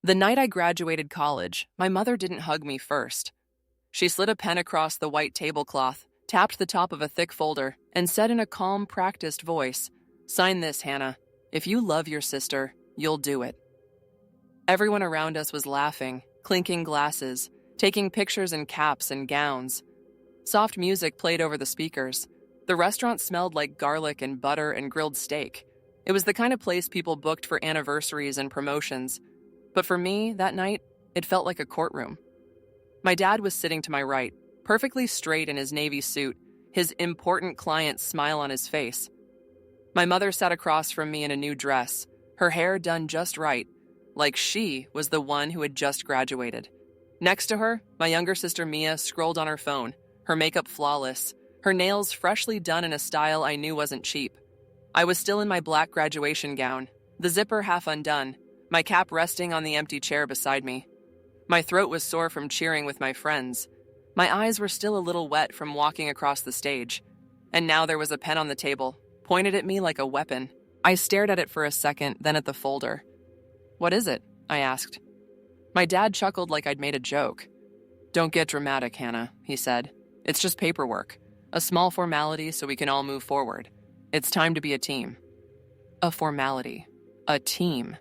The night I graduated college, my mother didn't hug me first. She slid a pen across the white tablecloth, tapped the top of a thick folder, and said in a calm, practiced voice, "Sign this, Hannah. If you love your sister, you'll do it." Everyone around us was laughing, clinking glasses, taking pictures in caps and gowns. Soft music played over the speakers. The restaurant smelled like garlic and butter and grilled steak. It was the kind of place people booked for anniversaries and promotions. But for me, that night, it felt like a courtroom. My dad was sitting to my right, perfectly straight in his navy suit, his important client smile on his face. My mother sat across from me in a new dress, her hair done just right, like she was the one who had just graduated. Next to her, my younger sister Mia scrolled on her phone, her makeup flawless, her nails freshly done in a style I knew wasn't cheap. I was still in my black graduation gown, the zipper half undone, my cap resting on the empty chair beside me. My throat was sore from cheering with my friends. My eyes were still a little wet from walking across the stage. And now there was a pen on the table, pointed at me like a weapon. I stared at it for a second, then at the folder. "What is it?" I asked. My dad chuckled like I'd made a joke. "Don't get dramatic, Hannah," he said. "It's just paperwork. A small formality so we can all move forward. It's time to be a team." A formality. A team.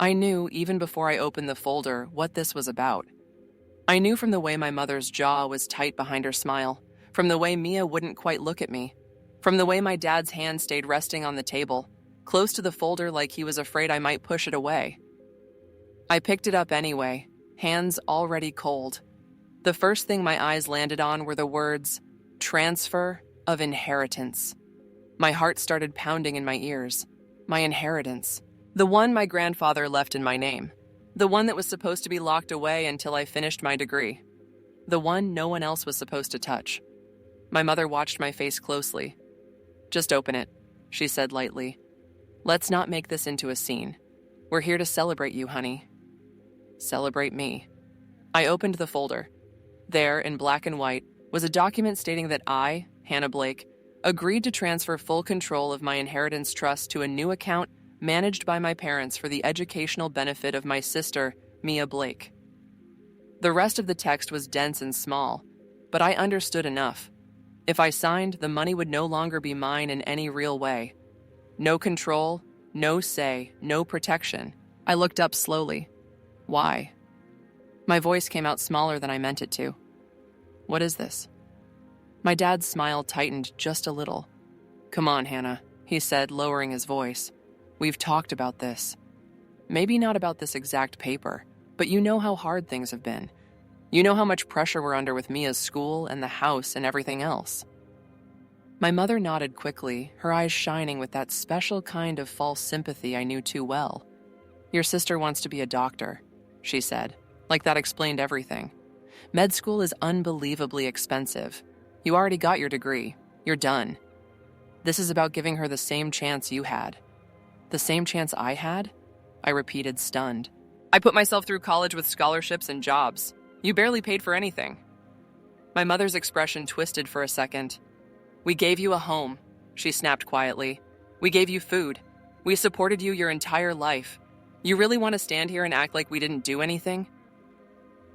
I knew, even before I opened the folder, what this was about. I knew from the way my mother's jaw was tight behind her smile, from the way Mia wouldn't quite look at me, from the way my dad's hand stayed resting on the table, close to the folder like he was afraid I might push it away. I picked it up anyway, hands already cold. The first thing my eyes landed on were the words, "Transfer of inheritance." My heart started pounding in my ears. My inheritance. The one my grandfather left in my name. The one that was supposed to be locked away until I finished my degree. The one no one else was supposed to touch. My mother watched my face closely. "Just open it," she said lightly. "Let's not make this into a scene. We're here to celebrate you, honey." Celebrate me. I opened the folder. There, in black and white, was a document stating that I, Hannah Blake, agreed to transfer full control of my inheritance trust to a new account managed by my parents for the educational benefit of my sister, Mia Blake. The rest of the text was dense and small, but I understood enough. If I signed, the money would no longer be mine in any real way. No control, no say, no protection. I looked up slowly. Why? My voice came out smaller than I meant it to. "What is this?" My dad's smile tightened just a little. "Come on, Hannah," he said, lowering his voice. "We've talked about this. Maybe not about this exact paper, but you know how hard things have been. You know how much pressure we're under with Mia's school and the house and everything else." My mother nodded quickly, her eyes shining with that special kind of false sympathy I knew too well. "Your sister wants to be a doctor," she said, like that explained everything. "Med school is unbelievably expensive. You already got your degree. You're done. This is about giving her the same chance you had." "The same chance I had?" I repeated, stunned. "I put myself through college with scholarships and jobs. You barely paid for anything." My mother's expression twisted for a second. "We gave you a home," she snapped quietly. "We gave you food. We supported you your entire life. You really want to stand here and act like we didn't do anything?"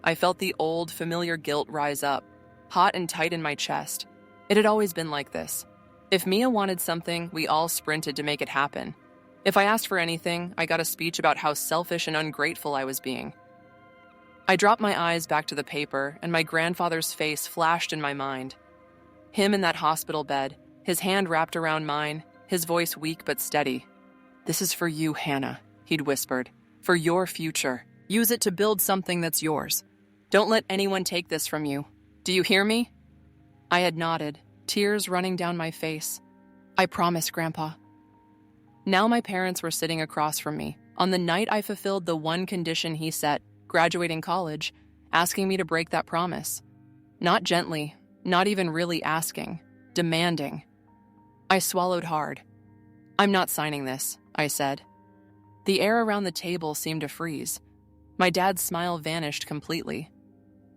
I felt the old, familiar guilt rise up, hot and tight in my chest. It had always been like this. If Mia wanted something, we all sprinted to make it happen. If I asked for anything, I got a speech about how selfish and ungrateful I was being. I dropped my eyes back to the paper, and my grandfather's face flashed in my mind. Him in that hospital bed, his hand wrapped around mine, his voice weak but steady. "This is for you, Hannah," he'd whispered. "For your future. Use it to build something that's yours. Don't let anyone take this from you. Do you hear me?" I had nodded, tears running down my face. "I promise, Grandpa." Now my parents were sitting across from me, on the night I fulfilled the one condition he set, graduating college, asking me to break that promise. Not gently, not even really asking, demanding. I swallowed hard. "I'm not signing this," I said. The air around the table seemed to freeze. My dad's smile vanished completely.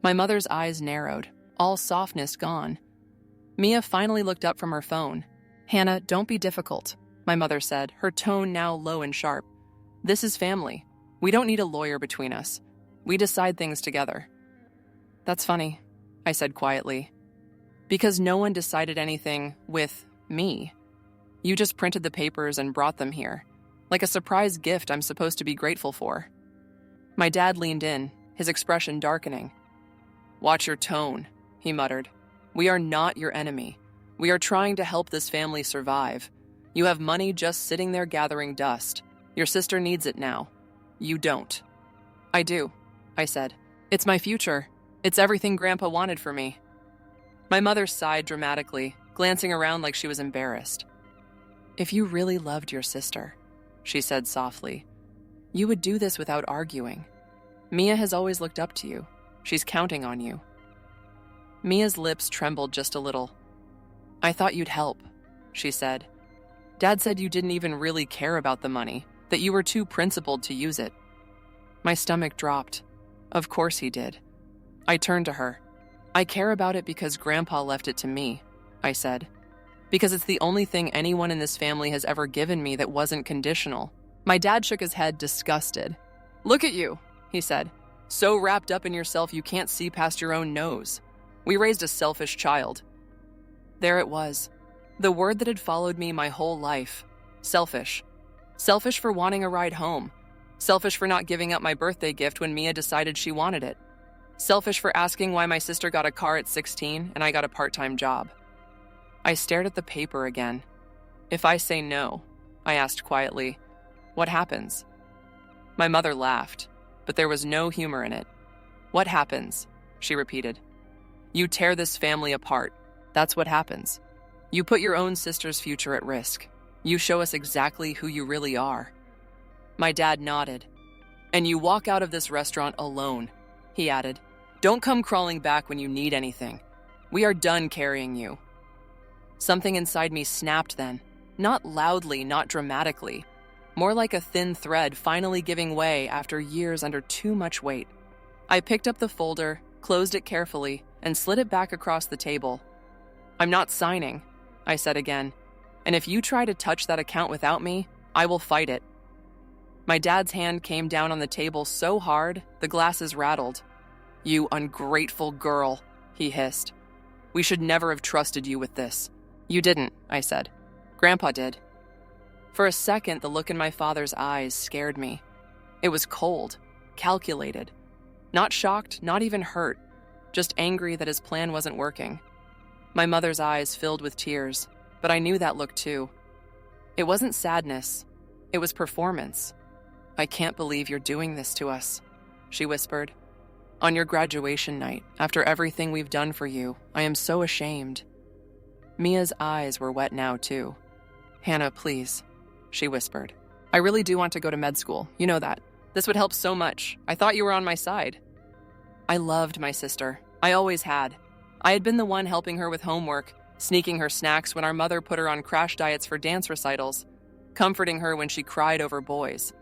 My mother's eyes narrowed, all softness gone. Mia finally looked up from her phone. "Hannah, don't be difficult," my mother said, her tone now low and sharp. "This is family. We don't need a lawyer between us. We decide things together. That's funny, I said quietly. Because no one decided anything with me. You just printed the papers and brought them here, like a surprise gift I'm supposed to be grateful for. My dad leaned in, his expression darkening. Watch your tone, he muttered. We are not your enemy. We are trying to help this family survive. You have money just sitting there gathering dust. Your sister needs it now. You don't. I do, I said. It's my future. It's everything Grandpa wanted for me. My mother sighed dramatically, glancing around like she was embarrassed. If you really loved your sister, she said softly, you would do this without arguing. Mia has always looked up to you. She's counting on you. Mia's lips trembled just a little. I thought you'd help, she said. Dad said you didn't even really care about the money, that you were too principled to use it. My stomach dropped. Of course he did. I turned to her. I care about it because Grandpa left it to me, I said. Because it's the only thing anyone in this family has ever given me that wasn't conditional. My dad shook his head, disgusted. Look at you, he said. So wrapped up in yourself you can't see past your own nose. We raised a selfish child. There it was. The word that had followed me my whole life. Selfish. Selfish for wanting a ride home. Selfish for not giving up my birthday gift when Mia decided she wanted it. Selfish for asking why my sister got a car at 16 and I got a part-time job. I stared at the paper again. If I say no, I asked quietly, what happens? My mother laughed, but there was no humor in it. What happens? She repeated. You tear this family apart. That's what happens. You put your own sister's future at risk. You show us exactly who you really are. My dad nodded. And you walk out of this restaurant alone, he added. Don't come crawling back when you need anything. We are done carrying you. Something inside me snapped then. Not loudly, not dramatically. More like a thin thread finally giving way after years under too much weight. I picked up the folder, closed it carefully, and slid it back across the table. I'm not signing, I said again. And if you try to touch that account without me, I will fight it. My dad's hand came down on the table so hard, the glasses rattled. You ungrateful girl, he hissed. We should never have trusted you with this. You didn't, I said. Grandpa did. For a second, the look in my father's eyes scared me. It was cold, calculated. Not shocked, not even hurt, just angry that his plan wasn't working. My mother's eyes filled with tears, but I knew that look too. It wasn't sadness, it was performance. I can't believe you're doing this to us, she whispered. On your graduation night, after everything we've done for you, I am so ashamed. Mia's eyes were wet now too. Hannah, please, she whispered. I really do want to go to med school, you know that. This would help so much. I thought you were on my side. I loved my sister. I always had. I had been the one helping her with homework, sneaking her snacks when our mother put her on crash diets for dance recitals, comforting her when she cried over boys.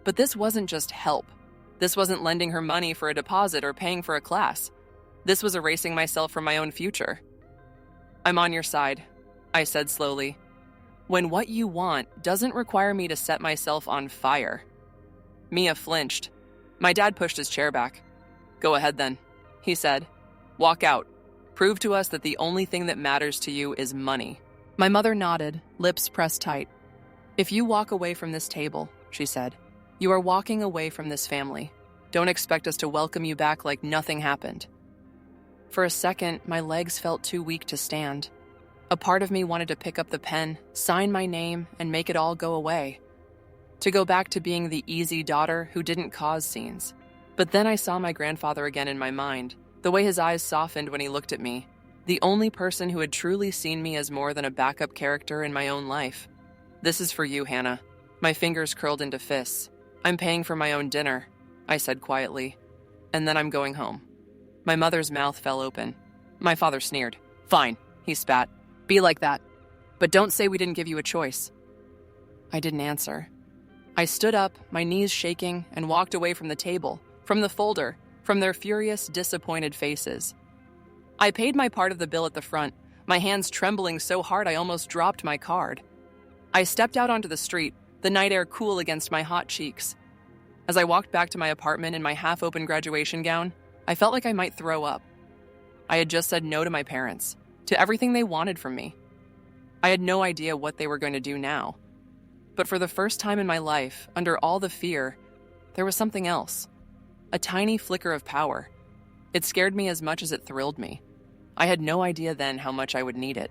But this wasn't just help. This wasn't lending her money for a deposit or paying for a class. This was erasing myself from my own future. I'm on your side, I said slowly. When what you want doesn't require me to set myself on fire. Mia flinched. My dad pushed his chair back. Go ahead then, he said. Walk out. Prove to us that the only thing that matters to you is money. My mother nodded, lips pressed tight. If you walk away from this table, she said, you are walking away from this family. Don't expect us to welcome you back like nothing happened. For a second, my legs felt too weak to stand. A part of me wanted to pick up the pen, sign my name, and make it all go away. To go back to being the easy daughter who didn't cause scenes. But then I saw my grandfather again in my mind, the way his eyes softened when he looked at me, the only person who had truly seen me as more than a backup character in my own life. This is for you, Hannah. My fingers curled into fists. I'm paying for my own dinner, I said quietly. And then I'm going home. My mother's mouth fell open. My father sneered. Fine, he spat. Be like that. But don't say we didn't give you a choice. I didn't answer. I stood up, my knees shaking, and walked away from the table, from the folder, from their furious, disappointed faces. I paid my part of the bill at the front, my hands trembling so hard I almost dropped my card. I stepped out onto the street, the night air cool against my hot cheeks. As I walked back to my apartment in my half-open graduation gown, I felt like I might throw up. I had just said no to my parents, to everything they wanted from me. I had no idea what they were going to do now. But for the first time in my life, under all the fear, there was something else. A tiny flicker of power. It scared me as much as it thrilled me. I had no idea then how much I would need it.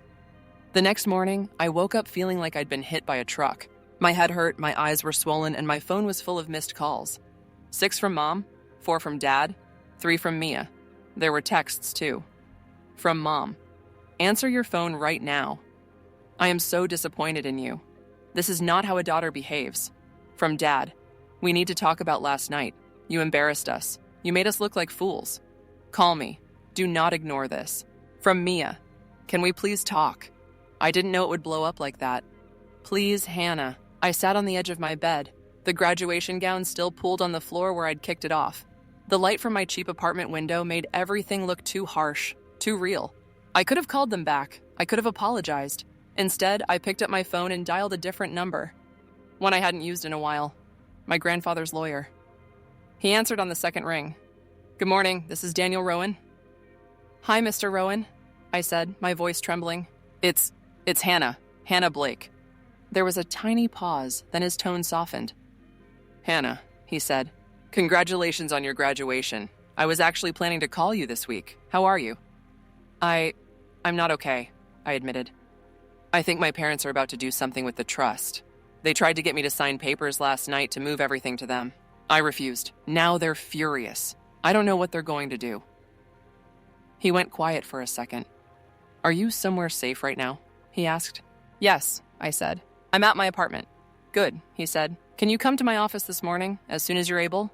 The next morning, I woke up feeling like I'd been hit by a truck. My head hurt, my eyes were swollen, and my phone was full of missed calls. 6 from Mom, 4 from Dad, 3 from Mia. There were texts, too. From Mom. Answer your phone right now. I am so disappointed in you. This is not how a daughter behaves. From Dad. We need to talk about last night. You embarrassed us. You made us look like fools. Call me. Do not ignore this. From Mia. Can we please talk? I didn't know it would blow up like that. Please, Hannah. I sat on the edge of my bed. The graduation gown still pooled on the floor where I'd kicked it off. The light from my cheap apartment window made everything look too harsh, too real. I could have called them back. I could have apologized. Instead, I picked up my phone and dialed a different number. One I hadn't used in a while. My grandfather's lawyer. He answered on the second ring. Good morning, this is Daniel Rowan. Hi, Mr. Rowan, I said, my voice trembling. It's Hannah. Hannah Blake. There was a tiny pause, then his tone softened. Hannah, he said, congratulations on your graduation. I was actually planning to call you this week. How are you? I'm not okay, I admitted. I think my parents are about to do something with the trust. They tried to get me to sign papers last night to move everything to them. I refused. Now they're furious. I don't know what they're going to do. He went quiet for a second. Are you somewhere safe right now? He asked. Yes, I said. I'm at my apartment. Good, he said. Can you come to my office this morning, as soon as you're able?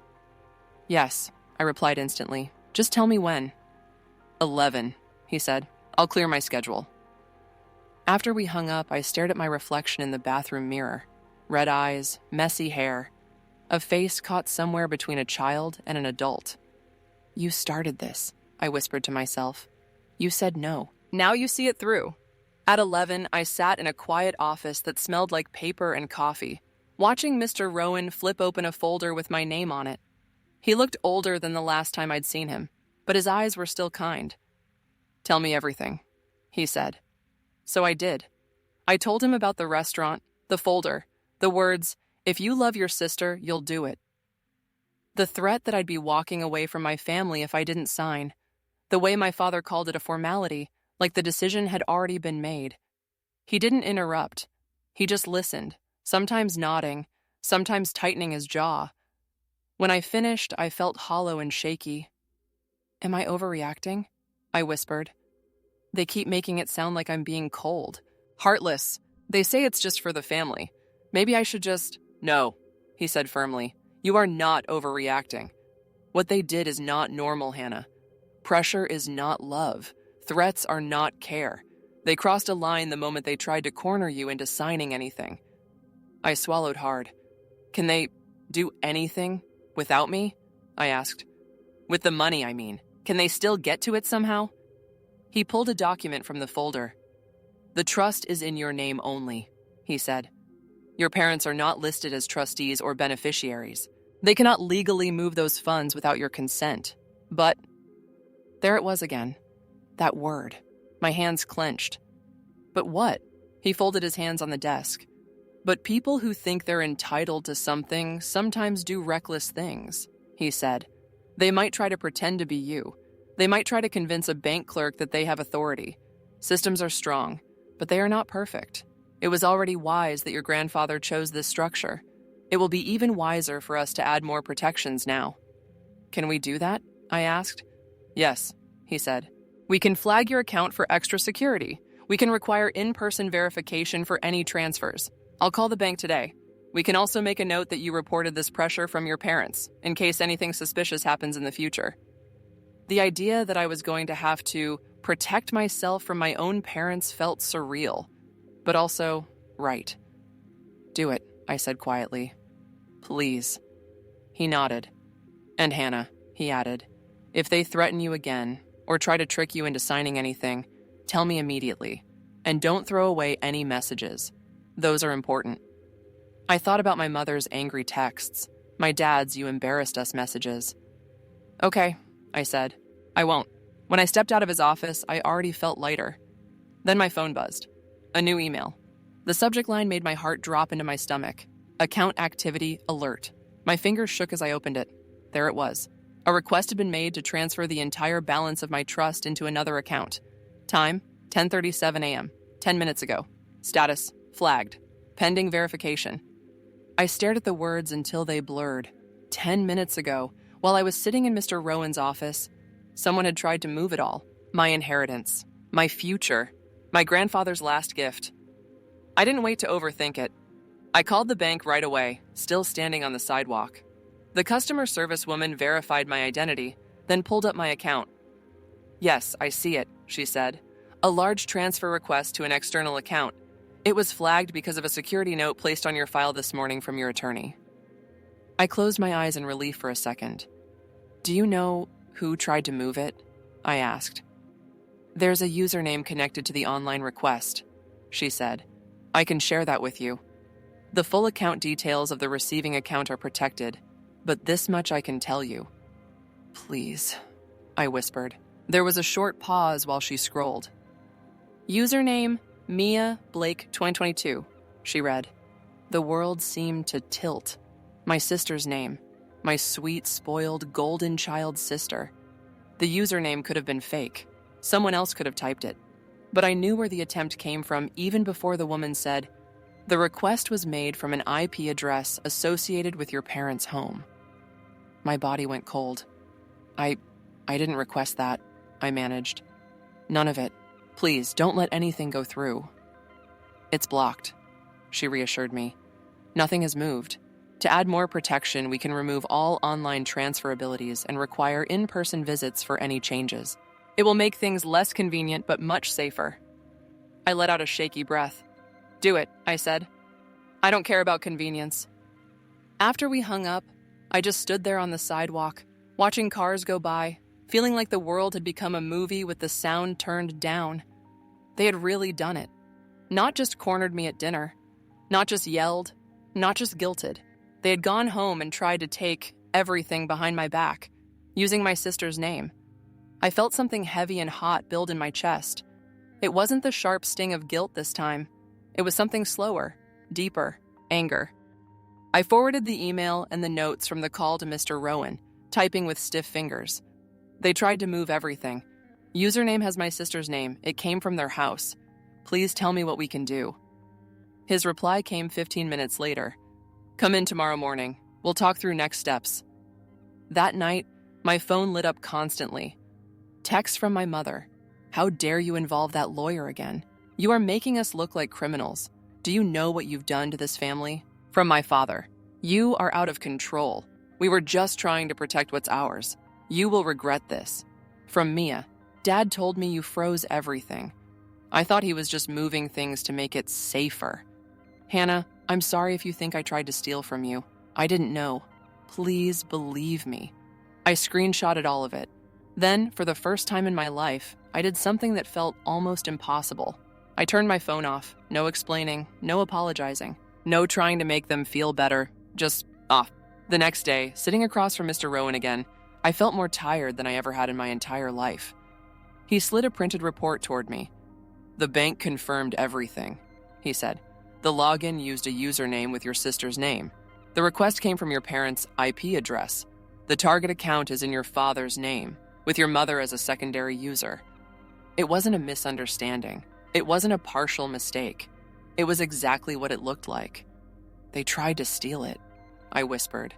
Yes, I replied instantly. Just tell me when. 11, he said. I'll clear my schedule. After we hung up, I stared at my reflection in the bathroom mirror. Red eyes, messy hair, a face caught somewhere between a child and an adult. You started this, I whispered to myself. You said no. Now you see it through. At 11, I sat in a quiet office that smelled like paper and coffee, watching Mr. Rowan flip open a folder with my name on it. He looked older than the last time I'd seen him, but his eyes were still kind. Tell me everything, he said. So I did. I told him about the restaurant, the folder, the words, if you love your sister, you'll do it. The threat that I'd be walking away from my family if I didn't sign. The way my father called it a formality, like the decision had already been made. He didn't interrupt. He just listened, sometimes nodding, sometimes tightening his jaw. When I finished, I felt hollow and shaky. Am I overreacting? I whispered. They keep making it sound like I'm being cold, heartless. They say it's just for the family. Maybe I should just... No, he said firmly. You are not overreacting. What they did is not normal, Hannah. Pressure is not love. Threats are not care. They crossed a line the moment they tried to corner you into signing anything. I swallowed hard. Can they do anything without me? I asked. With the money, I mean. Can they still get to it somehow? He pulled a document from the folder. The trust is in your name only, he said. Your parents are not listed as trustees or beneficiaries. They cannot legally move those funds without your consent. But there it was again. That word. My hands clenched. But what? He folded his hands on the desk. But people who think they're entitled to something sometimes do reckless things, he said. They might try to pretend to be you. They might try to convince a bank clerk that they have authority. Systems are strong, but they are not perfect. It was already wise that your grandfather chose this structure. It will be even wiser for us to add more protections now. Can we do that? I asked. Yes, he said. We can flag your account for extra security. We can require in-person verification for any transfers. I'll call the bank today. We can also make a note that you reported this pressure from your parents, in case anything suspicious happens in the future. The idea that I was going to have to protect myself from my own parents felt surreal, but also right. Do it, I said quietly. Please. He nodded. And Hannah, he added, if they threaten you again, or try to trick you into signing anything, tell me immediately. And don't throw away any messages. Those are important. I thought about my mother's angry texts. My dad's "you embarrassed us" messages. Okay, I said. I won't. When I stepped out of his office, I already felt lighter. Then my phone buzzed. A new email. The subject line made my heart drop into my stomach. Account activity alert. My fingers shook as I opened it. There it was. A request had been made to transfer the entire balance of my trust into another account. Time, 10:37 a.m., 10 minutes ago. Status, flagged. Pending verification. I stared at the words until they blurred. 10 minutes ago, while I was sitting in Mr. Rowan's office, someone had tried to move it all. My inheritance. My future. My grandfather's last gift. I didn't wait to overthink it. I called the bank right away, still standing on the sidewalk. The customer service woman verified my identity, then pulled up my account. Yes, I see it, she said. A large transfer request to an external account. It was flagged because of a security note placed on your file this morning from your attorney. I closed my eyes in relief for a second. Do you know who tried to move it? I asked. There's a username connected to the online request, she said. I can share that with you. The full account details of the receiving account are protected, but this much I can tell you. Please, I whispered. There was a short pause while she scrolled. Username, Mia Blake 2022, she read. The world seemed to tilt. My sister's name. My sweet, spoiled, golden child sister. The username could have been fake. Someone else could have typed it. But I knew where the attempt came from even before the woman said, the request was made from an IP address associated with your parents' home. My body went cold. I didn't request that, I managed. None of it. Please, don't let anything go through. It's blocked, she reassured me. Nothing has moved. To add more protection, we can remove all online transferabilities and require in-person visits for any changes. It will make things less convenient but much safer. I let out a shaky breath. Do it, I said. I don't care about convenience. After we hung up, I just stood there on the sidewalk, watching cars go by, feeling like the world had become a movie with the sound turned down. They had really done it. Not just cornered me at dinner, not just yelled, not just guilted. They had gone home and tried to take everything behind my back, using my sister's name. I felt something heavy and hot build in my chest. It wasn't the sharp sting of guilt this time. It was something slower, deeper, anger. I forwarded the email and the notes from the call to Mr. Rowan, typing with stiff fingers. They tried to move everything. Username has my sister's name. It came from their house. Please tell me what we can do. His reply came 15 minutes later. Come in tomorrow morning. We'll talk through next steps. That night, my phone lit up constantly. Text from my mother. How dare you involve that lawyer again? You are making us look like criminals. Do you know what you've done to this family? From my father. You are out of control. We were just trying to protect what's ours. You will regret this. From Mia. Dad told me you froze everything. I thought he was just moving things to make it safer. Hannah, I'm sorry if you think I tried to steal from you. I didn't know. Please believe me. I screenshotted all of it. Then, for the first time in my life, I did something that felt almost impossible. I turned my phone off. No explaining, no apologizing, no trying to make them feel better, just off. The next day, sitting across from Mr. Rowan again, I felt more tired than I ever had in my entire life. He slid a printed report toward me. The bank confirmed everything, he said. The login used a username with your sister's name. The request came from your parents' IP address. The target account is in your father's name, with your mother as a secondary user. It wasn't a misunderstanding. It wasn't a partial mistake. It was exactly what it looked like. They tried to steal it, I whispered.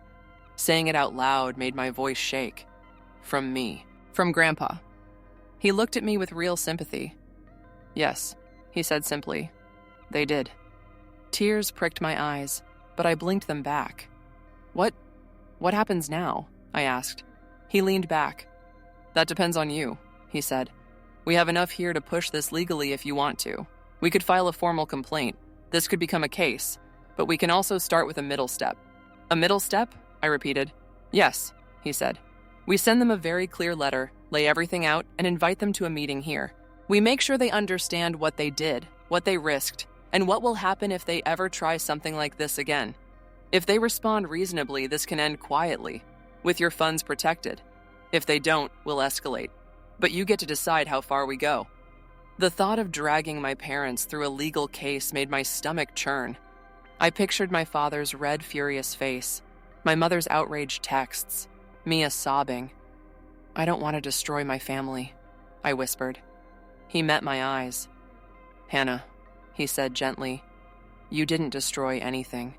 Saying it out loud made my voice shake. From me. From Grandpa. He looked at me with real sympathy. Yes, he said simply. They did. Tears pricked my eyes, but I blinked them back. What happens now? I asked. He leaned back. That depends on you, he said. We have enough here to push this legally if you want to. We could file a formal complaint. This could become a case, but we can also start with a middle step. A middle step? I repeated. Yes, he said. We send them a very clear letter, lay everything out, and invite them to a meeting here. We make sure they understand what they did, what they risked, and what will happen if they ever try something like this again. If they respond reasonably, this can end quietly, with your funds protected. If they don't, we'll escalate. But you get to decide how far we go. The thought of dragging my parents through a legal case made my stomach churn. I pictured my father's red, furious face, my mother's outraged texts, Mia sobbing. "I don't want to destroy my family," I whispered. He met my eyes. "Hannah," he said gently, "you didn't destroy anything.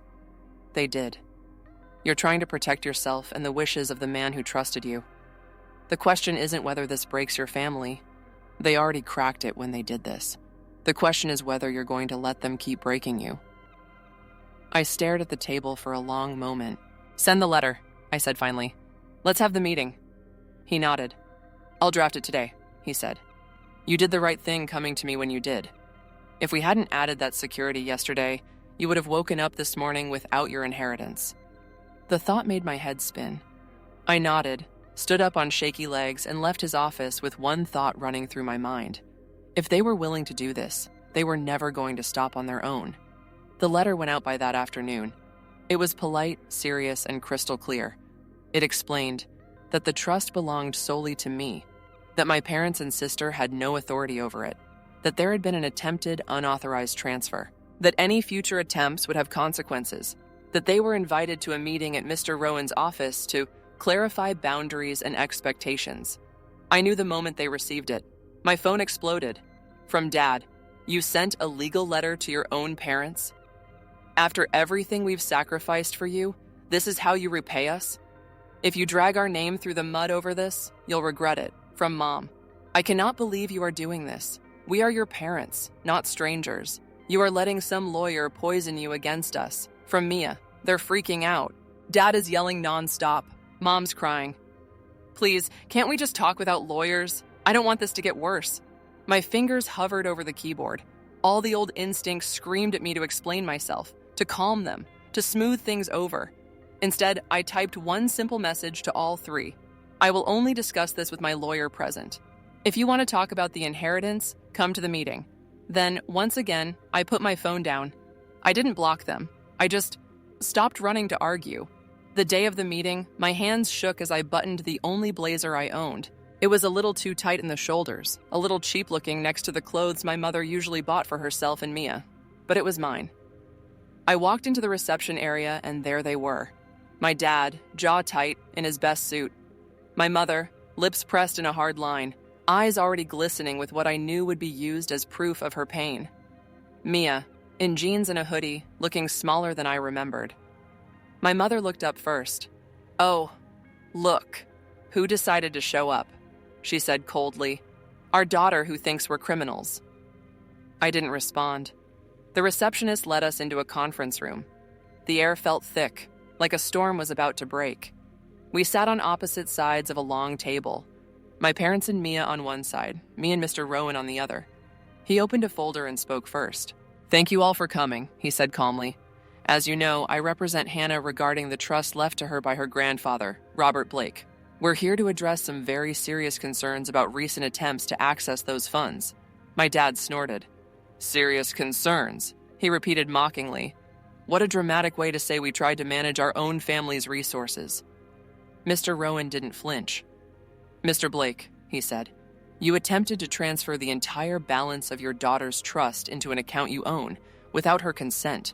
They did. You're trying to protect yourself and the wishes of the man who trusted you. The question isn't whether this breaks your family. They already cracked it when they did this. The question is whether you're going to let them keep breaking you." I stared at the table for a long moment. "Send the letter," I said finally. "Let's have the meeting." He nodded. "I'll draft it today," he said. "You did the right thing coming to me when you did. If we hadn't added that security yesterday, you would have woken up this morning without your inheritance." The thought made my head spin. I nodded, stood up on shaky legs, and left his office with one thought running through my mind. If they were willing to do this, they were never going to stop on their own. The letter went out by that afternoon. It was polite, serious, and crystal clear. It explained that the trust belonged solely to me, that my parents and sister had no authority over it, that there had been an attempted, unauthorized transfer, that any future attempts would have consequences, that they were invited to a meeting at Mr. Rowan's office to clarify boundaries and expectations. I knew the moment they received it. My phone exploded. From Dad, "You sent a legal letter to your own parents? After everything we've sacrificed for you, this is how you repay us? If you drag our name through the mud over this, you'll regret it. From Mom. I cannot believe you are doing this. We are your parents, not strangers. You are letting some lawyer poison you against us." From Mia. "They're freaking out. Dad is yelling nonstop. Mom's crying. Please, can't we just talk without lawyers? I don't want this to get worse." My fingers hovered over the keyboard. All the old instincts screamed at me to explain myself, to calm them, to smooth things over. Instead, I typed one simple message to all three. "I will only discuss this with my lawyer present. If you want to talk about the inheritance, come to the meeting." Then, once again, I put my phone down. I didn't block them. I just stopped running to argue. The day of the meeting, my hands shook as I buttoned the only blazer I owned. It was a little too tight in the shoulders, a little cheap-looking next to the clothes my mother usually bought for herself and Mia. But it was mine. I walked into the reception area, and there they were. My dad, jaw tight, in his best suit. My mother, lips pressed in a hard line, eyes already glistening with what I knew would be used as proof of her pain. Mia, in jeans and a hoodie, looking smaller than I remembered. My mother looked up first. "Oh, look, who decided to show up?" she said coldly. "Our daughter who thinks we're criminals." I didn't respond. The receptionist led us into a conference room. The air felt thick, like a storm was about to break. We sat on opposite sides of a long table. My parents and Mia on one side, me and Mr. Rowan on the other. He opened a folder and spoke first. "Thank you all for coming," he said calmly. "As you know, I represent Hannah regarding the trust left to her by her grandfather, Robert Blake. We're here to address some very serious concerns about recent attempts to access those funds." My dad snorted. "Serious concerns," he repeated mockingly. What a dramatic way to say we tried to manage our own family's resources. Mr. Rowan didn't flinch. "Mr. Blake," he said, "you attempted to transfer the entire balance of your daughter's trust into an account you own without her consent.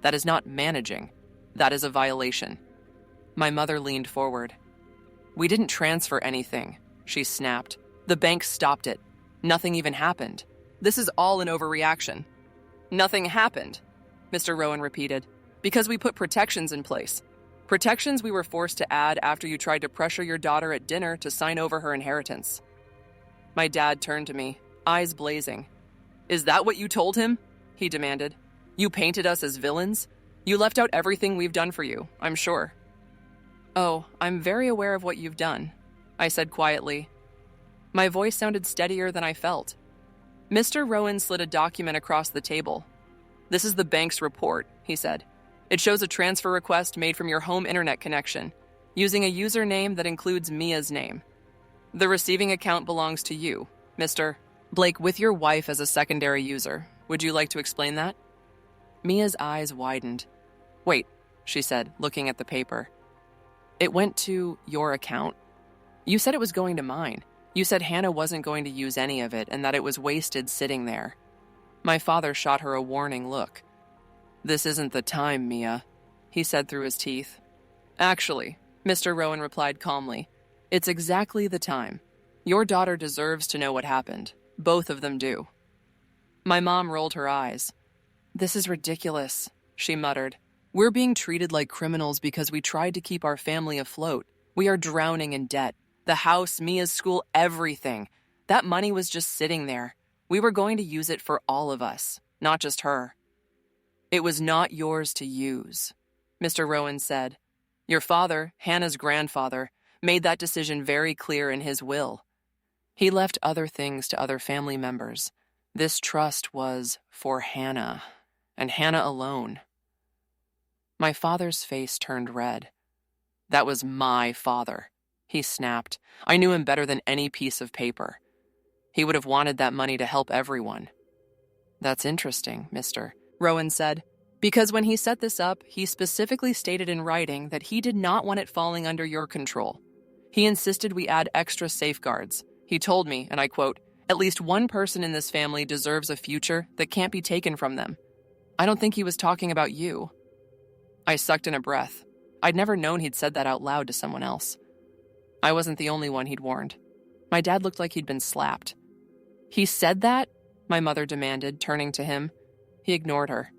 That is not managing. That is a violation." My mother leaned forward. "We didn't transfer anything," she snapped. "The bank stopped it. Nothing even happened. This is all an overreaction." "Nothing happened," Mr. Rowan repeated, "because we put protections in place. Protections we were forced to add after you tried to pressure your daughter at dinner to sign over her inheritance." My dad turned to me, eyes blazing. "Is that what you told him?" he demanded. "You painted us as villains? You left out everything we've done for you, I'm sure." "Oh, I'm very aware of what you've done," I said quietly. My voice sounded steadier than I felt. Mr. Rowan slid a document across the table. "This is the bank's report," he said. "It shows a transfer request made from your home internet connection, using a username that includes Mia's name. The receiving account belongs to you, Mr. Blake, with your wife as a secondary user. Would you like to explain that?" Mia's eyes widened. "Wait, she said, looking at the paper. It went to your account. You said it was going to mine. You said Hannah wasn't going to use any of it and that it was wasted sitting there. My father shot her a warning look. This isn't the time, Mia, he said through his teeth. Actually, Mr. Rowan replied calmly, it's exactly the time. Your daughter deserves to know what happened. Both of them do. My mom rolled her eyes. This is ridiculous, she muttered. We're being treated like criminals because we tried to keep our family afloat. We are drowning in debt. The house, Mia's school, everything. That money was just sitting there. We were going to use it for all of us, not just her. It was not yours to use, Mr. Rowan said. Your father, Hannah's grandfather, made that decision very clear in his will. He left other things to other family members. This trust was for Hannah, and Hannah alone. My father's face turned red. That was my father, he snapped. I knew him better than any piece of paper. He would have wanted that money to help everyone. That's interesting, Mr. Rowan said, because when he set this up, he specifically stated in writing that he did not want it falling under your control. He insisted we add extra safeguards. He told me, and I quote, at least one person in this family deserves a future that can't be taken from them. I don't think he was talking about you. I sucked in a breath. I'd never known he'd said that out loud to someone else. I wasn't the only one he'd warned. My dad looked like he'd been slapped. He said that? My mother demanded, turning to him. He ignored her.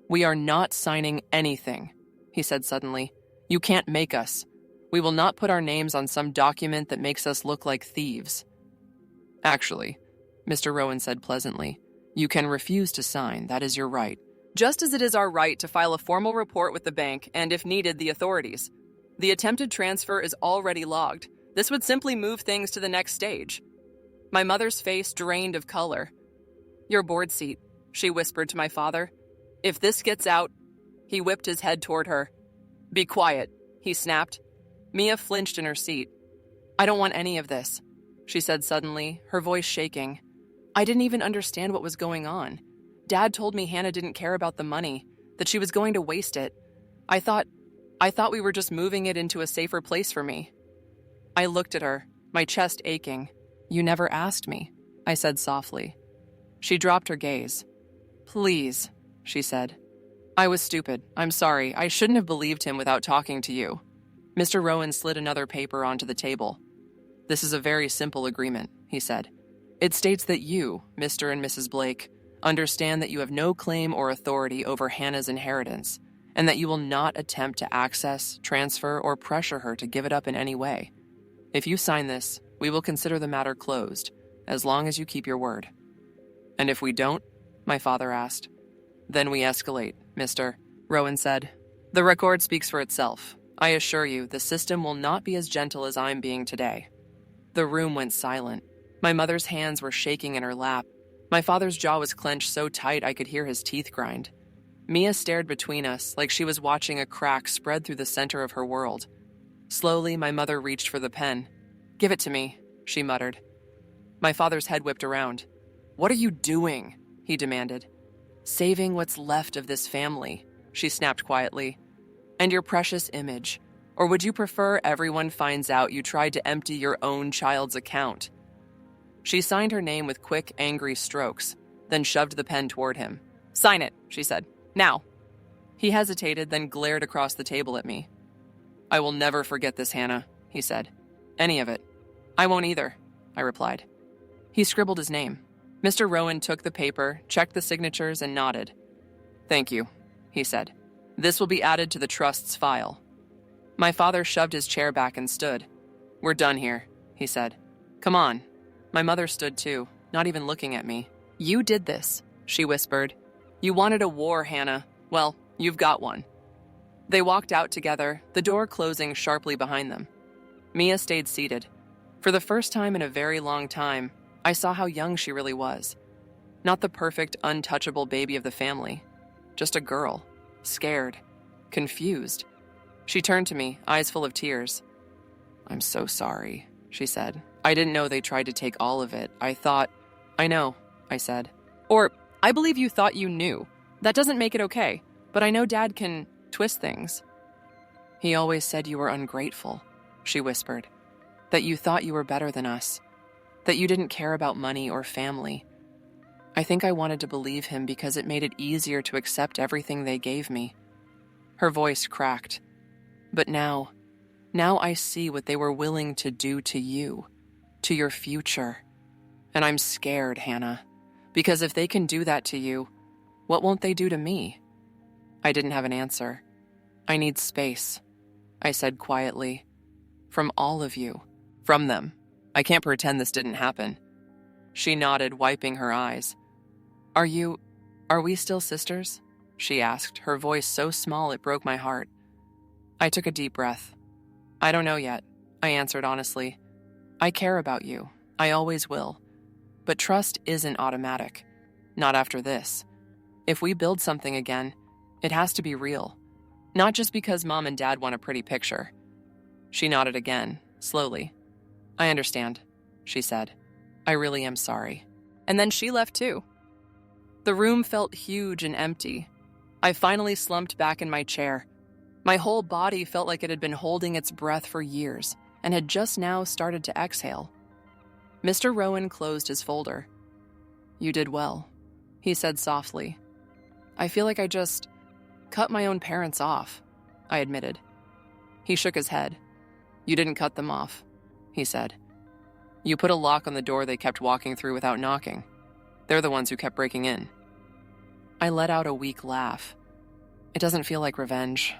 We are not signing anything, he said suddenly. You can't make us. We will not put our names on some document that makes us look like thieves. Actually, Mr. Rowan said pleasantly, you can refuse to sign. That is your right. Just as it is our right to file a formal report with the bank and, if needed, the authorities. The attempted transfer is already logged. This would simply move things to the next stage. My mother's face drained of color. Your board seat, she whispered to my father. If this gets out, he whipped his head toward her. Be quiet, he snapped. Mia flinched in her seat. I don't want any of this, she said suddenly, her voice shaking. I didn't even understand what was going on. Dad told me Hannah didn't care about the money, that she was going to waste it. I thought we were just moving it into a safer place for me. I looked at her, my chest aching. You never asked me, I said softly. She dropped her gaze. Please, she said. I was stupid. I'm sorry. I shouldn't have believed him without talking to you. Mr. Rowan slid another paper onto the table. This is a very simple agreement, he said. It states that you, Mr. and Mrs. Blake, understand that you have no claim or authority over Hannah's inheritance, and that you will not attempt to access, transfer, or pressure her to give it up in any way. If you sign this, we will consider the matter closed, as long as you keep your word. And if we don't, my father asked. Then we escalate, Mr. Rowan said. The record speaks for itself. I assure you, the system will not be as gentle as I'm being today. The room went silent. My mother's hands were shaking in her lap. My father's jaw was clenched so tight I could hear his teeth grind. Mia stared between us like she was watching a crack spread through the center of her world. Slowly, my mother reached for the pen. Give it to me, she muttered. My father's head whipped around. What are you doing? He demanded. Saving what's left of this family, she snapped quietly. And your precious image. Or would you prefer everyone finds out you tried to empty your own child's account? She signed her name with quick, angry strokes, then shoved the pen toward him. Sign it, she said. Now. He hesitated, then glared across the table at me. I will never forget this, Hannah, he said. Any of it. I won't either, I replied. He scribbled his name. Mr. Rowan took the paper, checked the signatures, and nodded. Thank you, he said. This will be added to the trust's file. My father shoved his chair back and stood. We're done here, he said. Come on. My mother stood too, not even looking at me. You did this, she whispered. You wanted a war, Hannah. Well, you've got one. They walked out together, the door closing sharply behind them. Mia stayed seated. For the first time in a very long time, I saw how young she really was. Not the perfect, untouchable baby of the family. Just a girl, scared, confused. She turned to me, eyes full of tears. I'm so sorry, she said. I didn't know they tried to take all of it. I know, I said. Or, I believe you thought you knew. That doesn't make it okay, but I know Dad can twist things. He always said you were ungrateful, she whispered, that you thought you were better than us, that you didn't care about money or family. I think I wanted to believe him because it made it easier to accept everything they gave me. Her voice cracked. But now I see what they were willing to do to you, to your future. And I'm scared, Hannah, because if they can do that to you, what won't they do to me? I didn't have an answer. I need space, I said quietly. From all of you. From them. I can't pretend this didn't happen. She nodded, wiping her eyes. Are we still sisters? She asked, her voice so small it broke my heart. I took a deep breath. I don't know yet, I answered honestly. I care about you. I always will. But trust isn't automatic. Not after this. If we build something again, it has to be real. Not just because Mom and Dad want a pretty picture. She nodded again, slowly. I understand, she said. I really am sorry. And then she left too. The room felt huge and empty. I finally slumped back in my chair. My whole body felt like it had been holding its breath for years and had just now started to exhale. Mr. Rowan closed his folder. You did well, he said softly. I feel like I just cut my own parents off, I admitted. He shook his head. You didn't cut them off, he said. You put a lock on the door they kept walking through without knocking. They're the ones who kept breaking in. I let out a weak laugh. It doesn't feel like revenge,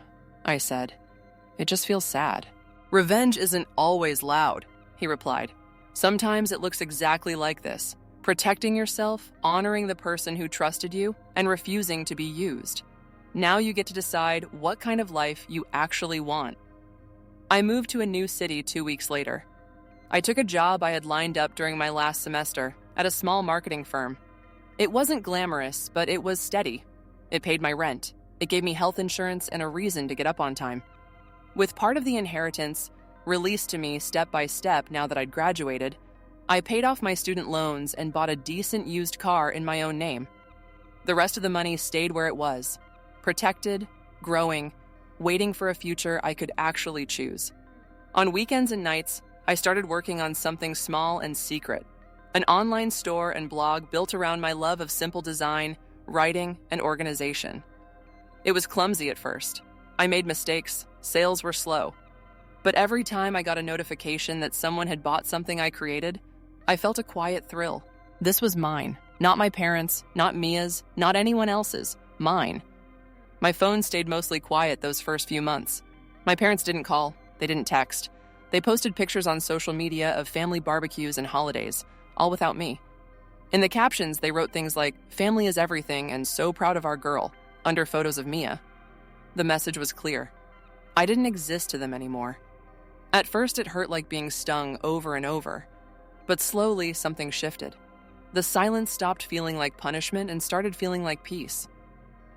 I said. It just feels sad. Revenge isn't always loud, he replied. Sometimes it looks exactly like this. Protecting yourself, honoring the person who trusted you, and refusing to be used. Now you get to decide what kind of life you actually want. I moved to a new city 2 weeks later. I took a job I had lined up during my last semester at a small marketing firm. It wasn't glamorous, but it was steady. It paid my rent. It gave me health insurance and a reason to get up on time. With part of the inheritance released to me step by step now that I'd graduated, I paid off my student loans and bought a decent used car in my own name. The rest of the money stayed where it was, protected, growing, waiting for a future I could actually choose. On weekends and nights, I started working on something small and secret, an online store and blog built around my love of simple design, writing, and organization. It was clumsy at first. I made mistakes, sales were slow. But every time I got a notification that someone had bought something I created, I felt a quiet thrill. This was mine, not my parents', not Mia's, not anyone else's, mine. My phone stayed mostly quiet those first few months. My parents didn't call, they didn't text. They posted pictures on social media of family barbecues and holidays, all without me. In the captions, they wrote things like, "Family is everything and so proud of our girl," under photos of Mia. The message was clear. I didn't exist to them anymore. At first, it hurt like being stung over and over. But slowly, something shifted. The silence stopped feeling like punishment and started feeling like peace.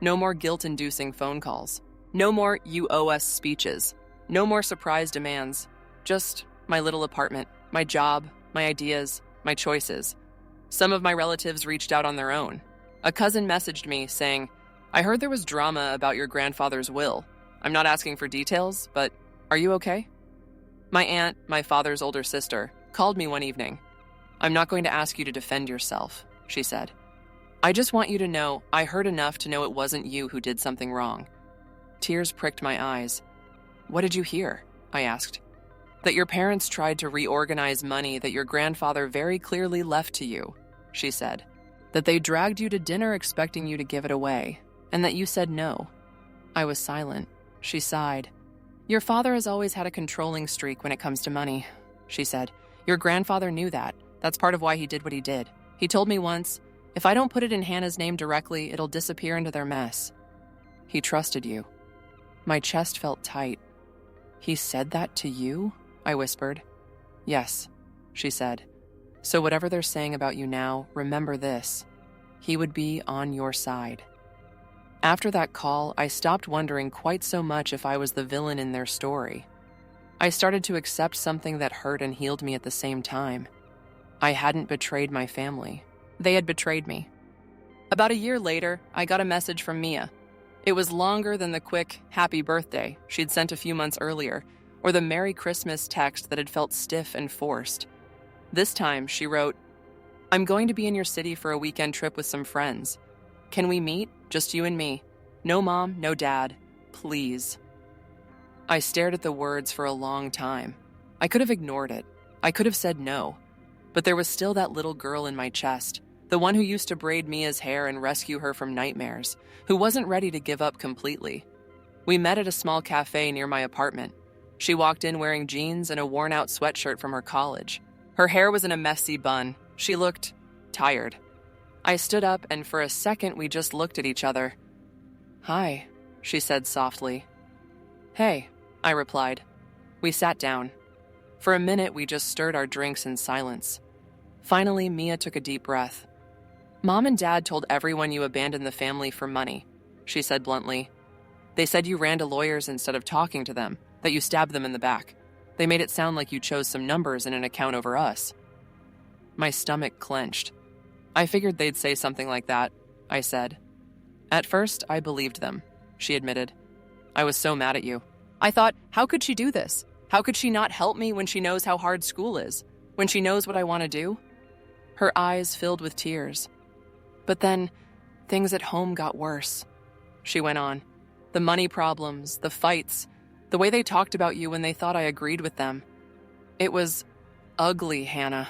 No more guilt-inducing phone calls. No more "you owe us" speeches. No more surprise demands. Just my little apartment, my job, my ideas, my choices. Some of my relatives reached out on their own. A cousin messaged me saying, "I heard there was drama about your grandfather's will. I'm not asking for details, but are you okay?" My aunt, my father's older sister, called me one evening. "I'm not going to ask you to defend yourself," she said. "I just want you to know I heard enough to know it wasn't you who did something wrong." Tears pricked my eyes. "What did you hear?" I asked. "That your parents tried to reorganize money that your grandfather very clearly left to you," she said. "That they dragged you to dinner expecting you to give it away, and that you said no." I was silent. She sighed. "Your father has always had a controlling streak when it comes to money," she said. "Your grandfather knew that. That's part of why he did what he did. He told me once, if I don't put it in Hannah's name directly, it'll disappear into their mess. He trusted you." My chest felt tight. "He said that to you?" I whispered. "Yes," she said. "So whatever they're saying about you now, remember this. He would be on your side." After that call, I stopped wondering quite so much if I was the villain in their story. I started to accept something that hurt and healed me at the same time. I hadn't betrayed my family. They had betrayed me. About a year later, I got a message from Mia. It was longer than the quick, happy birthday she'd sent a few months earlier, or the Merry Christmas text that had felt stiff and forced. This time, she wrote, "I'm going to be in your city for a weekend trip with some friends. Can we meet? Just you and me. No mom, no dad. Please." I stared at the words for a long time. I could have ignored it. I could have said no. But there was still that little girl in my chest, the one who used to braid Mia's hair and rescue her from nightmares, who wasn't ready to give up completely. We met at a small cafe near my apartment. She walked in wearing jeans and a worn-out sweatshirt from her college. Her hair was in a messy bun. She looked tired. I stood up, and for a second we just looked at each other. "Hi," she said softly. "Hey," I replied. We sat down. For a minute, we just stirred our drinks in silence. Finally, Mia took a deep breath. "Mom and Dad told everyone you abandoned the family for money," she said bluntly. "They said you ran to lawyers instead of talking to them, that you stabbed them in the back. They made it sound like you chose some numbers in an account over us." My stomach clenched. "I figured they'd say something like that," I said. "At first, I believed them," she admitted. "I was so mad at you. I thought, how could she do this? How could she not help me when she knows how hard school is? When she knows what I want to do?" Her eyes filled with tears. "But then, things at home got worse," she went on. "The money problems, the fights, the way they talked about you when they thought I agreed with them. It was ugly, Hannah.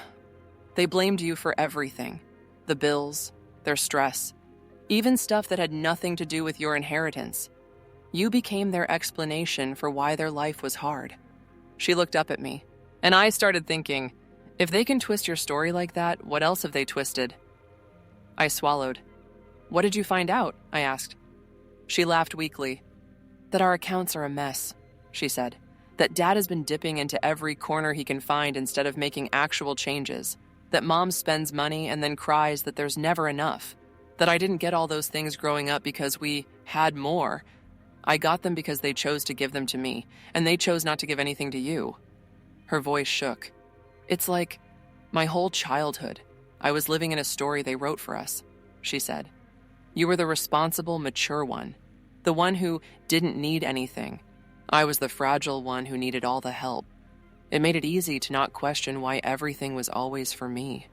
They blamed you for everything. The bills, their stress, even stuff that had nothing to do with your inheritance. You became their explanation for why their life was hard." She looked up at me, and I started thinking, if they can twist your story like that, what else have they twisted? I swallowed. "What did you find out?" I asked. She laughed weakly. "That our accounts are a mess," she said. "That Dad has been dipping into every corner he can find instead of making actual changes. That Mom spends money and then cries that there's never enough. That I didn't get all those things growing up because we had more. I got them because they chose to give them to me, and they chose not to give anything to you." Her voice shook. "It's like my whole childhood, I was living in a story they wrote for us," she said. "You were the responsible, mature one, the one who didn't need anything. I was the fragile one who needed all the help. It made it easy to not question why everything was always for me."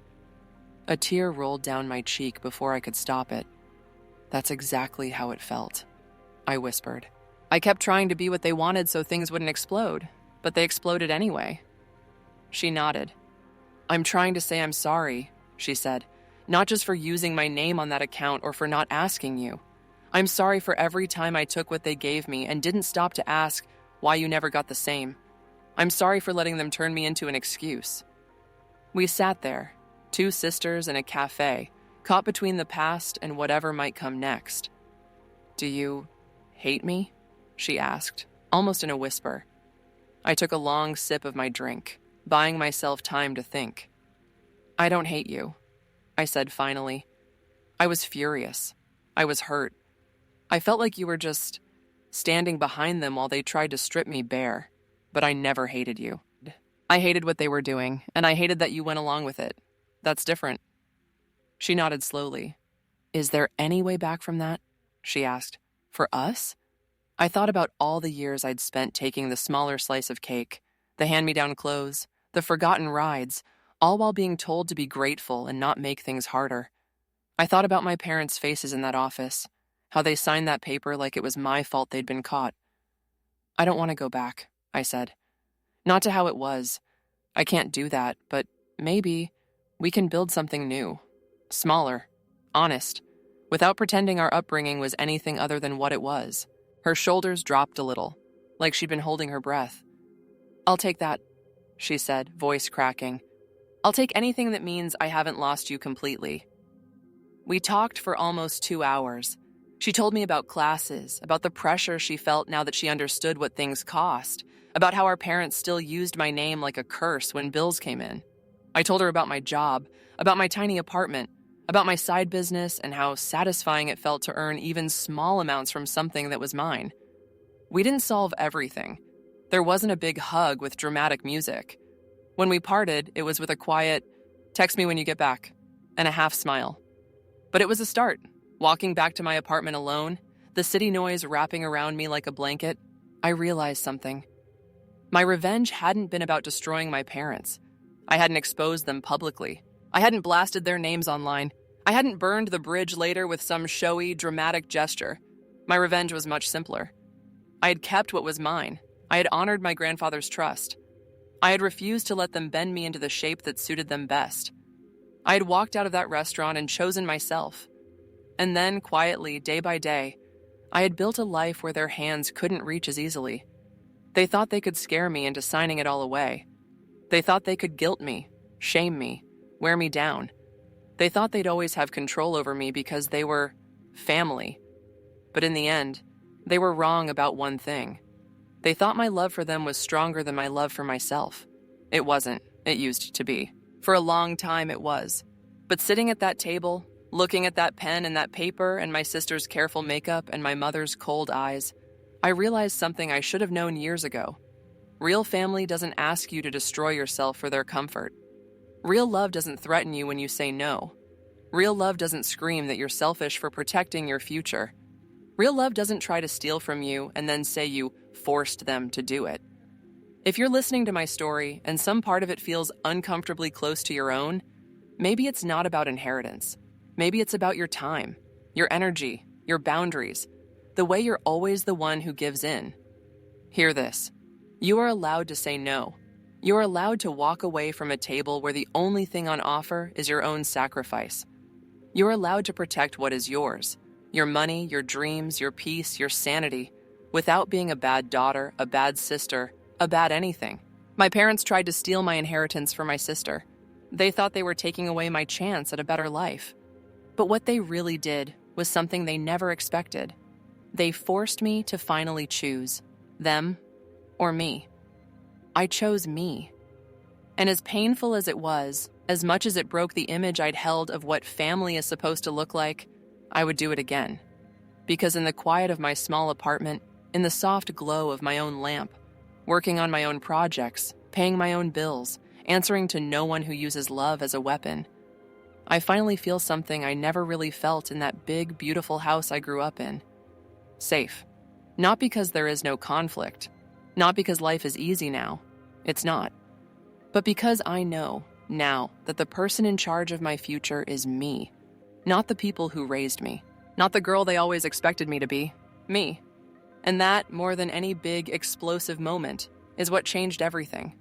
A tear rolled down my cheek before I could stop it. "That's exactly how it felt," I whispered. "I kept trying to be what they wanted so things wouldn't explode, but they exploded anyway." She nodded. "I'm trying to say I'm sorry," she said, "not just for using my name on that account or for not asking you. I'm sorry for every time I took what they gave me and didn't stop to ask why you never got the same. I'm sorry for letting them turn me into an excuse." We sat there, two sisters in a cafe, caught between the past and whatever might come next. "Do you hate me?" she asked, almost in a whisper. I took a long sip of my drink, buying myself time to think. "I don't hate you," I said finally. I was furious. I was hurt. I felt like you were just standing behind them while they tried to strip me bare, but I never hated you. I hated what they were doing, and I hated that you went along with it. That's different. She nodded slowly. "Is there any way back from that?" she asked. "For us?" I thought about all the years I'd spent taking the smaller slice of cake, the hand-me-down clothes, the forgotten rides, all while being told to be grateful and not make things harder. I thought about my parents' faces in that office, how they signed that paper like it was my fault they'd been caught. "I don't want to go back," I said. "Not to how it was. I can't do that, but maybe we can build something new, smaller, honest, without pretending our upbringing was anything other than what it was." Her shoulders dropped a little, like she'd been holding her breath. "I'll take that," she said, voice cracking. "I'll take anything that means I haven't lost you completely." We talked for almost 2 hours. She told me about classes, about the pressure she felt now that she understood what things cost, about how our parents still used my name like a curse when bills came in. I told her about my job, about my tiny apartment, about my side business and how satisfying it felt to earn even small amounts from something that was mine. We didn't solve everything. There wasn't a big hug with dramatic music. When we parted, it was with a quiet, "Text me when you get back," and a half smile. But it was a start. Walking back to my apartment alone, the city noise wrapping around me like a blanket, I realized something. My revenge hadn't been about destroying my parents. I hadn't exposed them publicly. I hadn't blasted their names online. I hadn't burned the bridge later with some showy, dramatic gesture. My revenge was much simpler. I had kept what was mine. I had honored my grandfather's trust. I had refused to let them bend me into the shape that suited them best. I had walked out of that restaurant and chosen myself. And then, quietly, day by day, I had built a life where their hands couldn't reach as easily. They thought they could scare me into signing it all away. They thought they could guilt me, shame me, wear me down. They thought they'd always have control over me because they were family. But in the end, they were wrong about one thing. They thought my love for them was stronger than my love for myself. It wasn't. It used to be. For a long time it was. But sitting at that table, looking at that pen and that paper and my sister's careful makeup and my mother's cold eyes, I realized something I should have known years ago. Real family doesn't ask you to destroy yourself for their comfort. Real love doesn't threaten you when you say no. Real love doesn't scream that you're selfish for protecting your future. Real love doesn't try to steal from you and then say you forced them to do it. If you're listening to my story and some part of it feels uncomfortably close to your own, maybe it's not about inheritance. Maybe it's about your time, your energy, your boundaries, the way you're always the one who gives in. Hear this. You are allowed to say no. You are allowed to walk away from a table where the only thing on offer is your own sacrifice. You are allowed to protect what is yours. Your money, your dreams, your peace, your sanity, without being a bad daughter, a bad sister, a bad anything. My parents tried to steal my inheritance from my sister. They thought they were taking away my chance at a better life. But what they really did was something they never expected. They forced me to finally choose them or me. I chose me. And as painful as it was, as much as it broke the image I'd held of what family is supposed to look like, I would do it again. Because in the quiet of my small apartment, in the soft glow of my own lamp, working on my own projects, paying my own bills, answering to no one who uses love as a weapon, I finally feel something I never really felt in that big, beautiful house I grew up in. Safe. Not because there is no conflict. Not because life is easy now. It's not. But because I know, now, that the person in charge of my future is me. Not the people who raised me. Not the girl they always expected me to be. Me. And that, more than any big, explosive moment, is what changed everything.